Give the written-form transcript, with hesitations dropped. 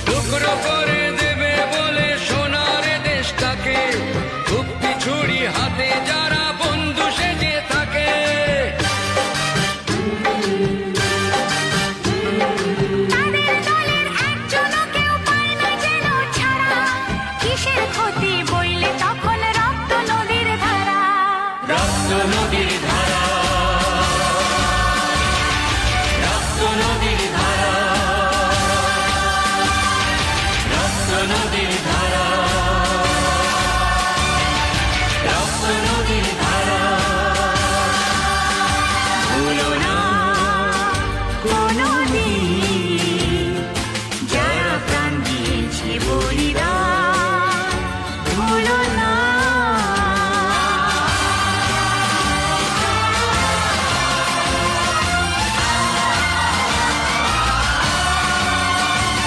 টুকরো করে দেবে বলে সোনার দেশটাকে, কুপ্পি ছুরি হাতে যারা বন্ধু সেজে থাকে। তাদের দলের একজনও কেউ পায় না যেন ছাড়া, কিসের ক্ষতি বইলে তখন রক্ত নদীর ধারা। রক্ত নদীর ধারা, রক্ত নদীর ধারা, রক্ত নদীর ধারা।